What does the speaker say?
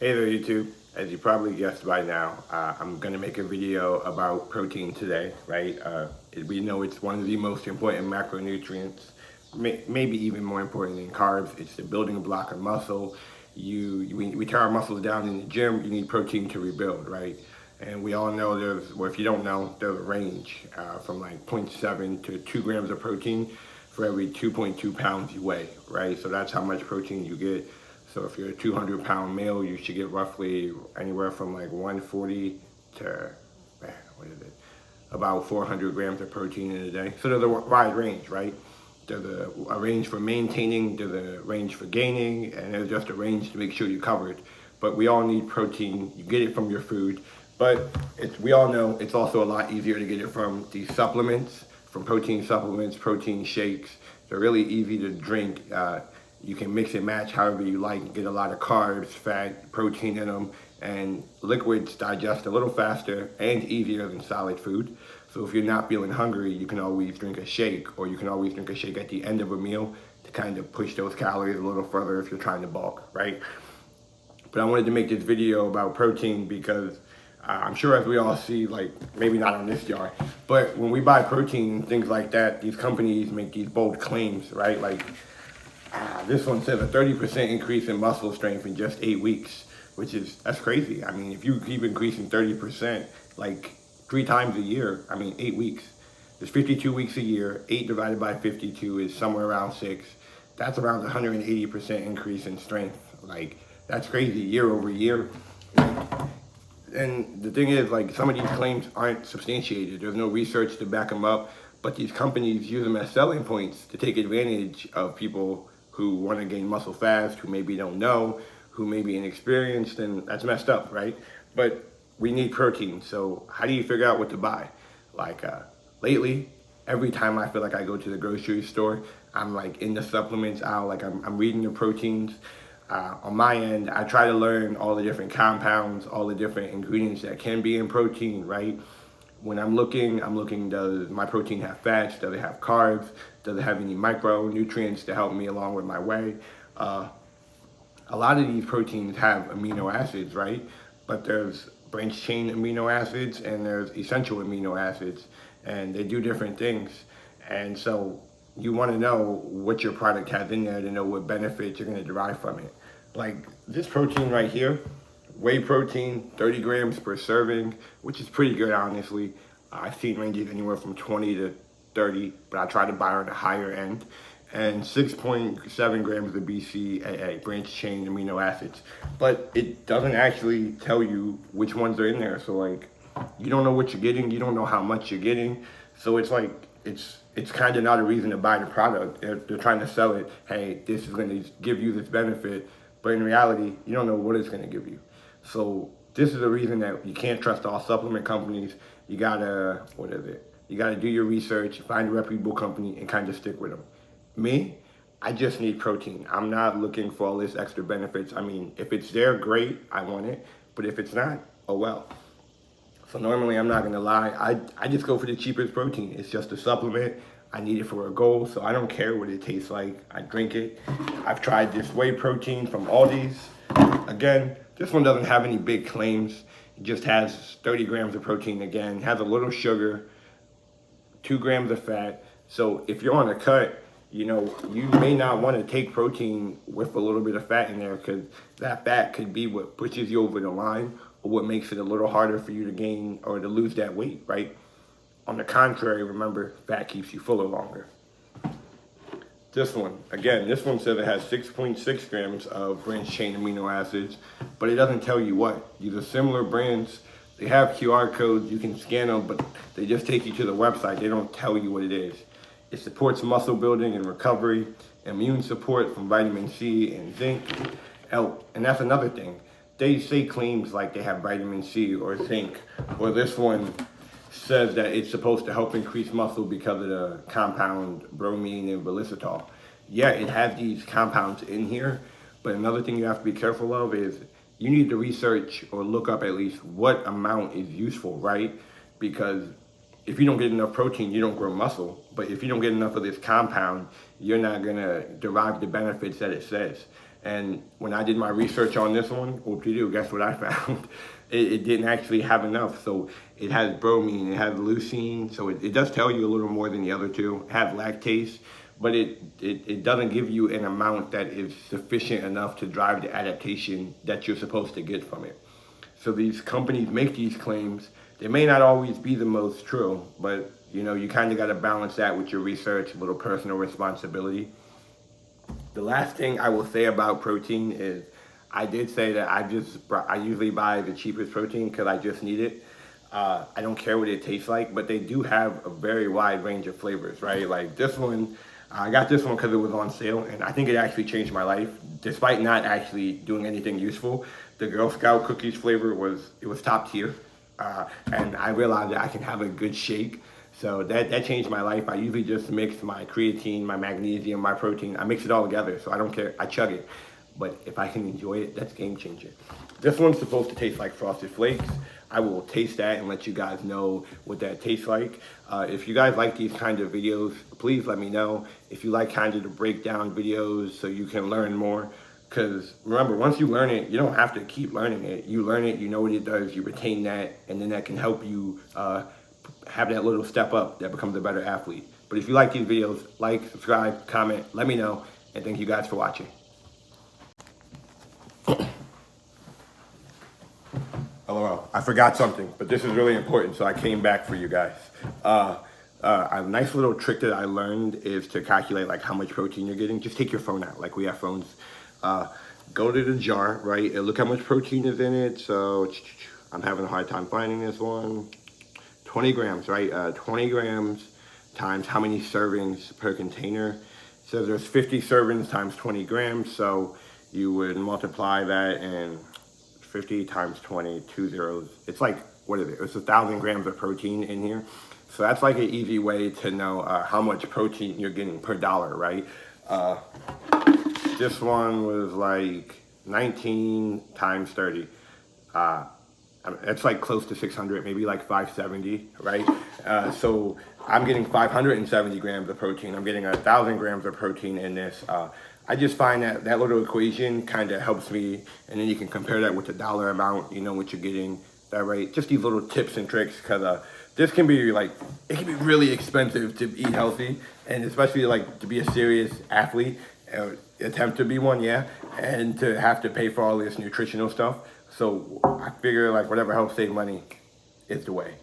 Hey there, YouTube. As you probably guessed by now, I'm going to make a video about protein today, right? We know it's one of the most important macronutrients, maybe even more important than carbs. It's the building block of muscle. We tear our muscles down in the gym, you need protein to rebuild, right? And we all know if you don't know, there's a range from like zero point 0.7 to 2 grams of protein for every 2.2 pounds you weigh, right? So that's how much protein you get. So if you're a 200-pound male, you should get roughly anywhere from like 140 to, about 400 grams of protein in a day. So there's a wide range, right? There's a range for maintaining, there's a range for gaining, and there's just a range to make sure you're covered. But we all need protein. You get it from your food, but we all know it's also a lot easier to get it from these supplements, from protein supplements, protein shakes. They're really easy to drink. You can mix and match however you like, get a lot of carbs, fat, protein in them, and liquids digest a little faster and easier than solid food. So if you're not feeling hungry, you can always drink a shake, or you can always drink a shake at the end of a meal to kind of push those calories a little further if you're trying to bulk, right? But I wanted to make this video about protein because I'm sure as we all see, like maybe not on this jar, but when we buy protein and things like that, these companies make these bold claims, right? Like this one says a 30% increase in muscle strength in just 8 weeks, that's crazy. I mean, if you keep increasing 30%, like 3 times a year, 8 weeks. There's 52 weeks a year, 8 divided by 52 is somewhere around 6. That's around 180% increase in strength. Like, that's crazy year over year. And the thing is, like, some of these claims aren't substantiated. There's no research to back them up, but these companies use them as selling points to take advantage of people who want to gain muscle fast, who maybe don't know, who may be inexperienced, and that's messed up, right? But we need protein, so how do you figure out what to buy? Like lately, every time I feel like I go to the grocery store, I'm like in the supplements aisle, like I'm reading the proteins. On my end, I try to learn all the different compounds, all the different ingredients that can be in protein, right? When I'm looking, does my protein have fats? Does it have carbs? Does it have any micronutrients to help me along with my way? A lot of these proteins have amino acids, right? But there's branched chain amino acids and there's essential amino acids, and they do different things. And so you want to know what your product has in there to know what benefits you're going to derive from it. Like this protein right here, whey protein, 30 grams per serving, which is pretty good, honestly. I've seen ranges anywhere from 20 to 30, but I try to buy on the higher end. And 6.7 grams of BCAA, branched chain amino acids. But it doesn't actually tell you which ones are in there. So like, you don't know what you're getting, you don't know how much you're getting. So it's like, it's kind of not a reason to buy the product. They're trying to sell it, hey, this is gonna give you this benefit. But in reality, you don't know what it's gonna give you. So this is a reason that you can't trust all supplement companies. You gotta, You gotta do your research, find a reputable company, and kind of stick with them. Me, I just need protein. I'm not looking for all this extra benefits. If it's there, great, I want it. But if it's not, oh well. So normally, I'm not gonna lie, I just go for the cheapest protein. It's just a supplement. I need it for a goal, so I don't care what it tastes like. I drink it. I've tried this whey protein from Aldi's. Again, this one doesn't have any big claims. It just has 30 grams of protein again, has a little sugar, 2 grams of fat. So if you're on a cut, you may not want to take protein with a little bit of fat in there, because that fat could be what pushes you over the line or what makes it a little harder for you to gain or to lose that weight, right? On the contrary, remember, fat keeps you fuller longer. This one says it has 6.6 grams of branched chain amino acids, but it doesn't tell you what. These are similar brands. They have QR codes, you can scan them, but they just take you to the website. They don't tell you what it is. It supports muscle building and recovery, immune support from vitamin C and zinc. Oh, and that's another thing. They say claims like they have vitamin C or zinc, or this one says that it's supposed to help increase muscle because of the compound bromine and inositol. Yeah, it has these compounds in here, but another thing you have to be careful of is you need to research or look up at least what amount is useful, right? Because if you don't get enough protein, you don't grow muscle. But if you don't get enough of this compound, you're not gonna derive the benefits that it says. And when I did my research on this one, whoop-de-doo, guess what I found? It didn't actually have enough. So it has bromine, it has leucine, so it does tell you a little more than the other two. It has lactase, but it doesn't give you an amount that is sufficient enough to drive the adaptation that you're supposed to get from it. So these companies make these claims. They may not always be the most true, but you know, you kind of got to balance that with your research, a little personal responsibility. The last thing I will say about protein is I did say that I usually buy the cheapest protein because I just need it. I don't care what it tastes like, but they do have a very wide range of flavors, right? Like this one, I got this one because it was on sale, and I think it actually changed my life, despite not actually doing anything useful. The Girl Scout cookies flavor was top tier, and I realized that I can have a good shake. So that changed my life. I usually just mix my creatine, my magnesium, my protein. I mix it all together, so I don't care. I chug it. But if I can enjoy it, that's game changer. This one's supposed to taste like Frosted Flakes. I will taste that and let you guys know what that tastes like. If you guys like these kind of videos, please let me know. If you like kind of the breakdown videos so you can learn more. Because remember, once you learn it, you don't have to keep learning it. You learn it, you know what it does, you retain that, and then that can help you have that little step up that becomes a better athlete. But if you like these videos, like, subscribe, comment, let me know, and thank you guys for watching. LOL, I forgot something, but this is really important, so I came back for you guys. A nice little trick that I learned is to calculate like how much protein you're getting. Just take your phone out, like we have phones. Go to the jar, right, and look how much protein is in it. So I'm having a hard time finding this one. 20 grams, right? 20 grams times how many servings per container. So there's 50 servings times 20 grams. So you would multiply that, and 50 times 20, 2 zeros. It's like, what is it? It's 1,000 grams of protein in here. So that's like an easy way to know how much protein you're getting per dollar, right? This one was like 19 times 30. It's like close to 600, maybe like 570, right? So I'm getting 570 grams of protein. I'm getting 1,000 grams of protein in this. I just find that little equation kind of helps me, and then you can compare that with the dollar amount, you know what you're getting, that right? Just these little tips and tricks, because this can be like, it can be really expensive to eat healthy, and especially like to be a serious athlete, attempt to be one, yeah, and to have to pay for all this nutritional stuff. So I figure like whatever helps save money is the way.